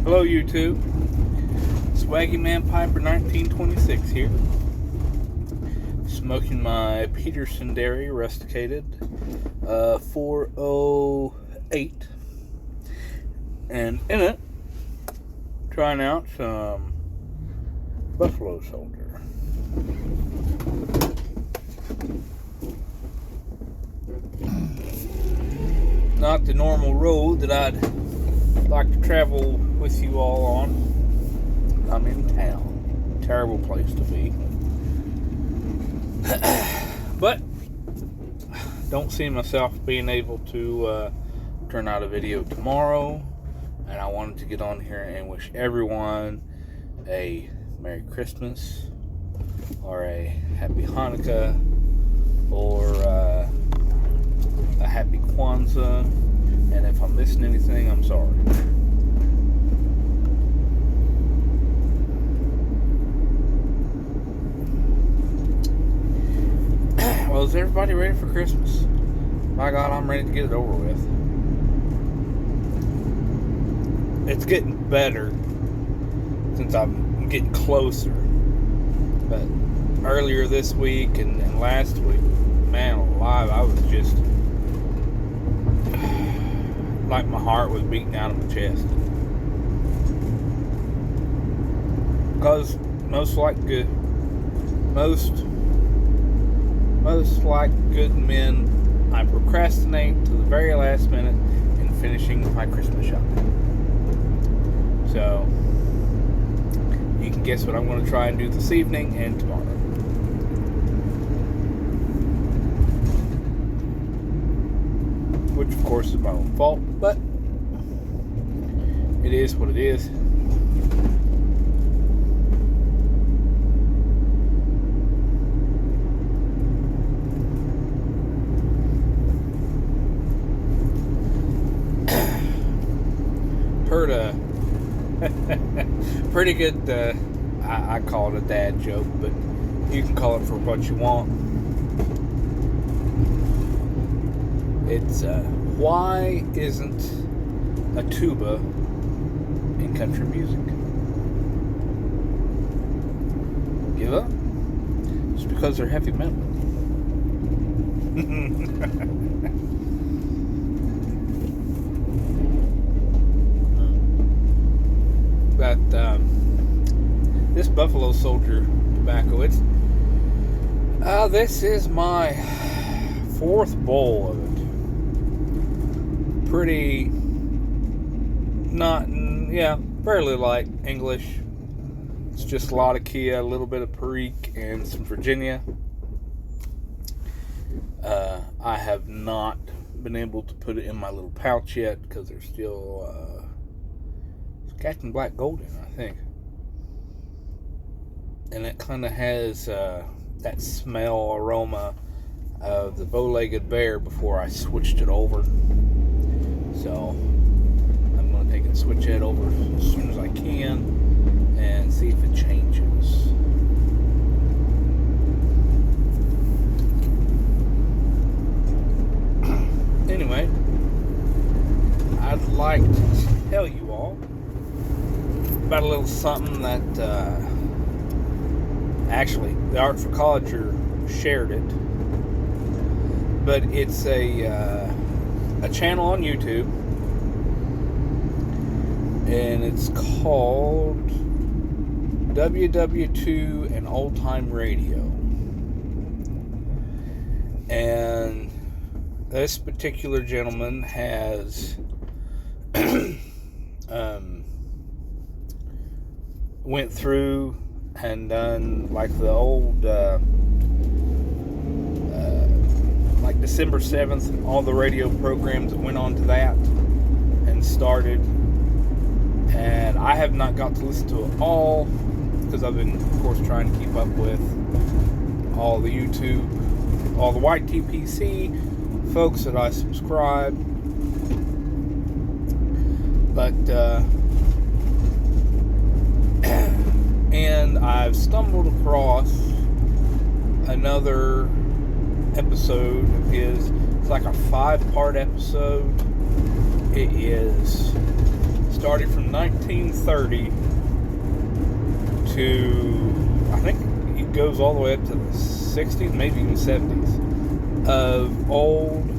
Hello YouTube, Swaggy Man Piper 1926 here, smoking my Peterson Dairy Rusticated 408, and in it, trying out some Buffalo Soldier. Not the normal road that I'd like to travel with you all on. I'm in town. Terrible place to be. But don't see myself being able to turn out a video tomorrow, and I wanted to get on here and wish everyone a Merry Christmas or a Happy Hanukkah or a Happy Kwanzaa, and if I'm missing anything, I'm sorry. Well, is everybody ready for Christmas? My God, I'm ready to get it over with. It's getting better since I'm getting closer. But earlier this week and last week, man alive, I was just like my heart was beating out of my chest. Because most like good men, I procrastinate to the very last minute in finishing my Christmas shopping. So you can guess what I'm going to try and do this evening and tomorrow. Which, of course, is my own fault, but it is what it is. Heard a pretty good, I call it a dad joke, but you can call it for what you want. It's, why isn't a tuba in country music? Give up? Just because they're heavy metal. But, this Buffalo Soldier tobacco, this is my fourth bowl of it. Pretty, fairly light English. It's just a lot of Kia, a little bit of Perique, and some Virginia. I have not been able to put it in my little pouch yet because there's still Captain Black Golden, I think. And it kind of has that smell, aroma of the bow-legged bear before I switched it over. So I'm going to take and switch it over as soon as I can and see if it changes. Anyway, I'd like to tell you all about a little something that actually the Art for Collager shared it, but it's a channel on YouTube, and it's called WW2 and Old Time Radio. And this particular gentleman has went through and done like the old like December 7th, all the radio programs that went on to that and started. And I have not got to listen to it all because I've been, of course, trying to keep up with all the YouTube, all the YTPC folks that I subscribe. But and I've stumbled across another episode of his. It's like a 5-part episode. It is started from 1930 to, I think it goes all the way up to the 60s, maybe even 70s, of old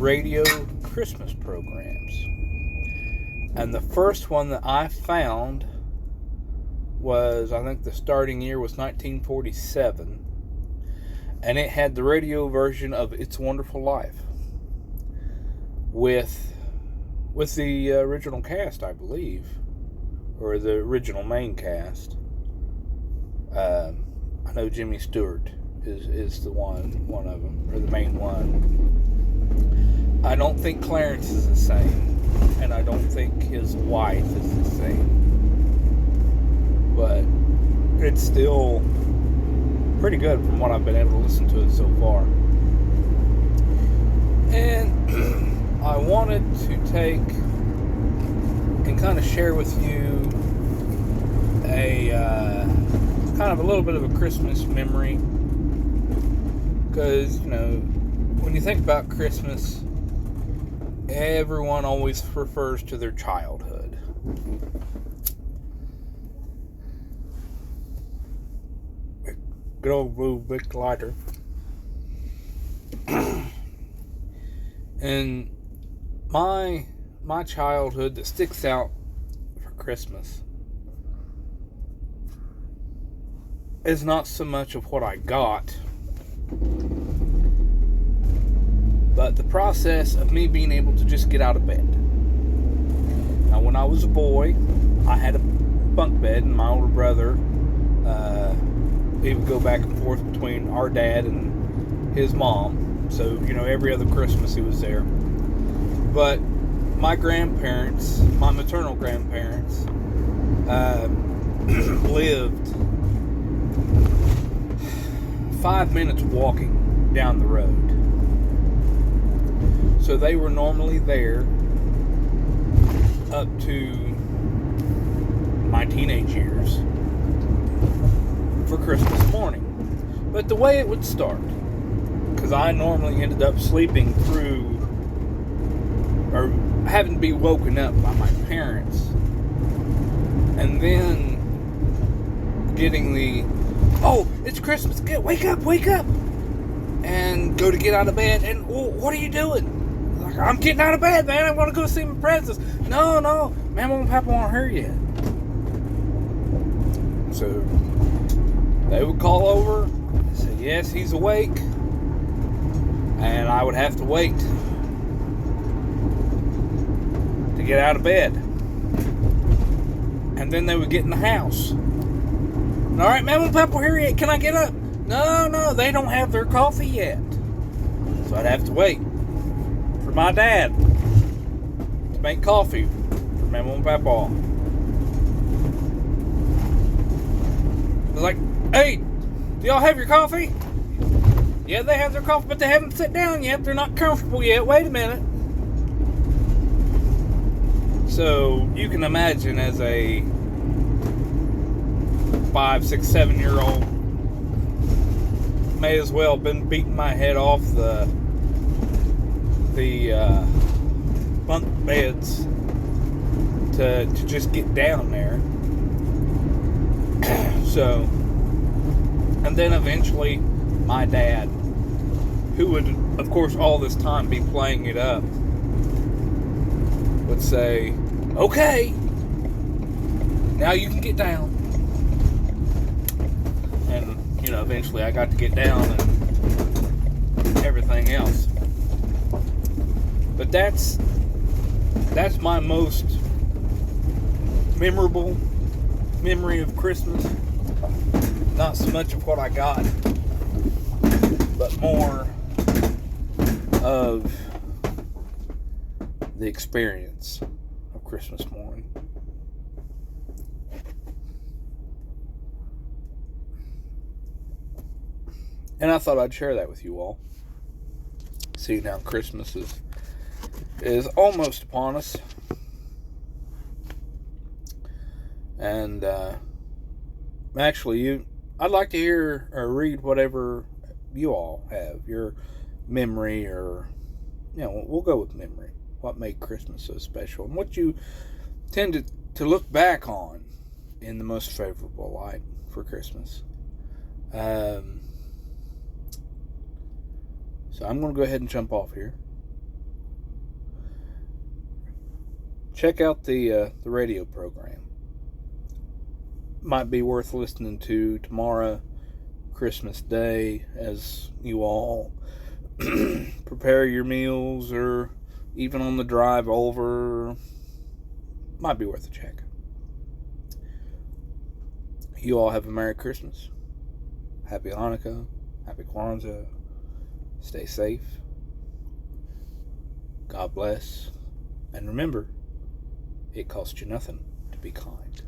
radio Christmas programs. And the first one that I found was, I think the starting year was 1947, and it had the radio version of It's a Wonderful Life with the original cast, I believe, or the original main cast. I know Jimmy Stewart is the one of them, or the main one. I don't think Clarence is the same, and I don't think his wife is the same, but it's still pretty good from what I've been able to listen to it so far. And I wanted to take and kind of share with you a kind of a little bit of a Christmas memory, because, you know, when you think about Christmas, everyone always refers to their childhood. Good old blue big lighter. And my childhood that sticks out for Christmas is not so much of what I got, but the process of me being able to just get out of bed. Now, when I was a boy, I had a bunk bed, and my older brother, he would go back and forth between our dad and his mom. So, you know, every other Christmas he was there. But my grandparents, my maternal grandparents, lived 5 minutes walking down the road. So they were normally there up to my teenage years for Christmas morning. But the way it would start, because I normally ended up sleeping through, or having to be woken up by my parents, and then getting the, oh, it's Christmas, wake up, and go to get out of bed, and, well, what are you doing? Like, I'm getting out of bed, man, I want to go see my presents. No, Mama and Papa aren't here yet. So they would call over, say, yes, he's awake, and I would have to wait to get out of bed. And then they would get in the house. All right, Mama and Papa are here yet? Can I get up? No, they don't have their coffee yet. So I'd have to wait for my dad to make coffee for Mama and Papa. I was like, hey, do y'all have your coffee? Yeah, they have their coffee, but they haven't sat down yet. They're not comfortable yet. Wait a minute. So you can imagine, as a 5, 6, 7-year-old, may as well have been beating my head off the bunk beds to just get down there. So, and then eventually my dad, who would, of course, all this time be playing it up, would say, okay, now you can get down. And, you know, eventually I got to get down and everything else. But that's my most memorable memory of Christmas. Not so much of what I got, but more of the experience of Christmas morning. And I thought I'd share that with you all. See, now Christmas is almost upon us. And actually, I'd like to hear or read whatever you all have, your memory, or, you know, we'll go with memory. what made Christmas so special, and what you tend to look back on in the most favorable light for Christmas. So I'm going to go ahead and jump off here. Check out the radio program. Might be worth listening to tomorrow, Christmas Day, as you all prepare your meals, or even on the drive over. Might be worth a check. You all have a Merry Christmas. Happy Hanukkah. Happy Kwanzaa. Stay safe. God bless. And remember, it costs you nothing to be kind.